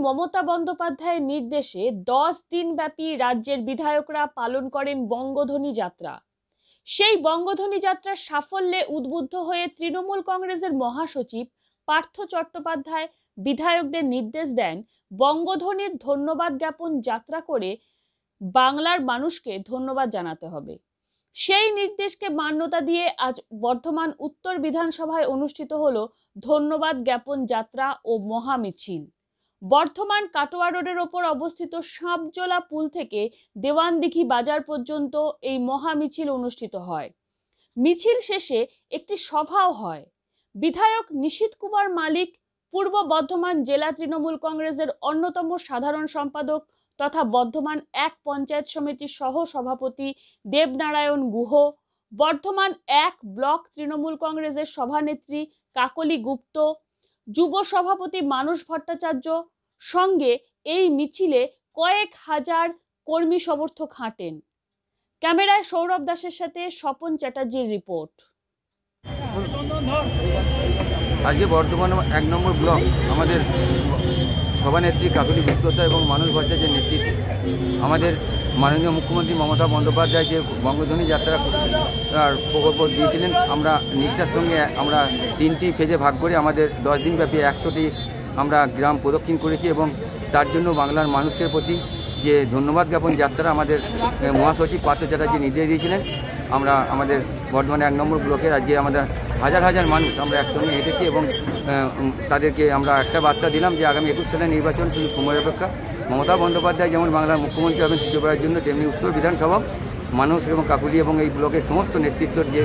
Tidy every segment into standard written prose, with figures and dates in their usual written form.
মমতা বন্দ্যোপাধ্যায়ের নির্দেশে 10 দিনব্যাপী রাজ্যের বিধায়করা পালন করেন বঙ্গধ্বনি যাত্রা। সেই বঙ্গধ্বনি যাত্রার সাফল্যে উদ্বুদ্ধ হয়ে তৃণমূল কংগ্রেসের মহাসচিব পার্থ চট্টোপাধ্যায় বিধায়কদের নির্দেশ দেন বঙ্গধ্বনির ধন্যবাদ জ্ঞাপন যাত্রা করে বাংলার মানুষকে ধন্যবাদ জানাতে হবে। সেই নির্দেশকে মান্যতা দিয়ে আজ বর্ধমান উত্তর বিধানসভায় অনুষ্ঠিত হলো ধন্যবাদ জ্ঞাপন যাত্রা ও মহামিছিল। বর্ধমান কাটোয়া রোডের ওপর অবস্থিত সাপজোলা পুল থেকে দেওয়ানদিঘি বাজার পর্যন্ত এই মহামিছিল অনুষ্ঠিত হয়। মিছিল শেষে একটি সভাও হয়। বিধায়ক নিশীথ কুমার মালিক, পূর্ব বর্ধমান জেলা তৃণমূল কংগ্রেসের অন্যতম সাধারণ সম্পাদক তথা বর্ধমান 1 পঞ্চায়েত সমিতির সহ সভাপতি দেবনারায়ণ গুহ, বর্ধমান 1 ব্লক তৃণমূল কংগ্রেসের সভানেত্রী কাকলি গুপ্ত, যুব সভাপতি মানস ভট্টাচার্য সঙ্গে এই মিছিলে কয়েক হাজার কর্মী সমর্থক হাঁটেন। ক্যামেরায় সৌরভ দাসের সাথে স্বপন চ্যাটার্জির রিপোর্ট। আজকে বর্ধমান 1 নম্বর ব্লক আমাদের সভানেত্রী কাকলি গুপ্ত এবং মানস ভট্টাচার্যের নেতৃত্বে আমাদের মাননীয় মুখ্যমন্ত্রী মমতা বন্দ্যোপাধ্যায় যে বঙ্গধ্বনি যাত্রা প্রকল্প দিয়েছিলেন, আমরা নিষ্ঠার সঙ্গে আমরা 3টি ফেজে ভাগ করে আমাদের 10 দিনব্যাপী 100টি আমরা গ্রাম প্রদক্ষিণ করেছি এবং তার জন্য বাংলার মানুষের প্রতি যে ধন্যবাদ জ্ঞাপন যাত্রা আমাদের মহাসচিব পার্থ চ্যাটার্জি নির্দেশ দিয়েছিলেন। আমরা আমাদের বর্ধমান 1 নম্বর ব্লকের আজকে আমাদের হাজার হাজার মানুষ আমরা একসঙ্গে হেঁটেছি এবং তাদেরকে আমরা একটা বার্তা দিলাম যে আগামী 21 সালের নির্বাচন শুধু সময়ের অপেক্ষা। মমতা বন্দ্যোপাধ্যায় যেমন বাংলার মুখ্যমন্ত্রী হবেন তৃতীয়বারের জন্য, তেমনি উত্তর বিধানসভা মানুষ এবং কাকুলি এবং এই ব্লকের সমস্ত নেতৃত্বর যে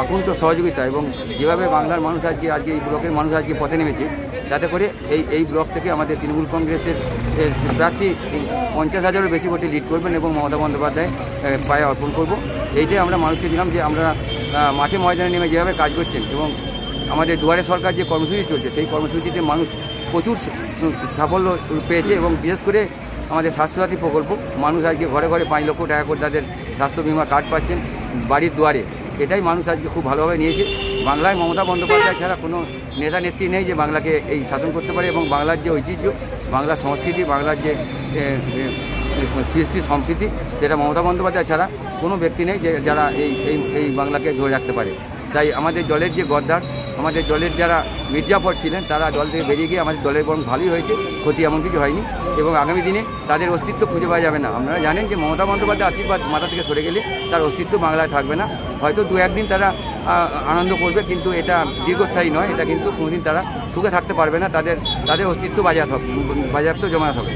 আকুণ্ঠ সহযোগিতা এবং যেভাবে বাংলার মানুষ আজকে এই ব্লকের মানুষ আজকে পথে নেমেছে, যাতে করে এই ব্লক থেকে আমাদের তৃণমূল কংগ্রেসের প্রার্থী 50,000-এরও বেশি ভোটে লিড করবেন এবং মমতা বন্দ্যোপাধ্যায় পায়ে অর্পণ করব। এইটাই আমরা মানুষকে দিলাম যে আমরা মাঠে ময়দানে নেমে যেভাবে কাজ করছেন এবং আমাদের দুয়ারে সরকার যে কর্মসূচি চলছে সেই কর্মসূচিতে মানুষ প্রচুর সাফল্য পেয়েছে এবং বিশেষ করে আমাদের স্বাস্থ্যসাথী প্রকল্প, মানুষ আজকে ঘরে ঘরে 5 লক্ষ টাকা করে তাদের স্বাস্থ্য বিমা কার্ড পাচ্ছেন বাড়ির দুয়ারে। এটাই মানুষ আজকে খুব ভালোভাবে নিয়েছে। বাংলায় মমতা বন্দ্যোপাধ্যায় ছাড়া কোনো নেতা নেত্রী নেই যে বাংলাকে এই শাসন করতে পারে এবং বাংলার যে ঐতিহ্য, বাংলার সংস্কৃতি, বাংলার যে সৃষ্টি সম্প্রীতি, যেটা মমতা বন্দ্যোপাধ্যায় ছাড়া কোনো ব্যক্তি নেই যে যারা এই বাংলাকে ধরে রাখতে পারে। তাই আমাদের দলের যে গদ্দার, আমাদের দলের যারা মির্জাফর ছিলেন, তারা দল থেকে বেরিয়ে গিয়ে আমাদের দলের বরং ভালোই হয়েছে, ক্ষতি এমন কিছু হয়নি এবং আগামী দিনে তাদের অস্তিত্ব খুঁজে পাওয়া যাবে না। আপনারা জানেন যে মমতা বন্দ্যোপাধ্যায় আশীর্বাদ মাথা থেকে সরে গেলে তার অস্তিত্ব বাংলায় থাকবে না। হয়তো 2-1 দিন তারা আনন্দ করবে, কিন্তু এটা দীর্ঘস্থায়ী নয়। এটা কিন্তু কোনোদিন তারা সুখে থাকতে পারবে না। তাদের অস্তিত্ব বাজেয়াপ্ত জমায়েত হবে।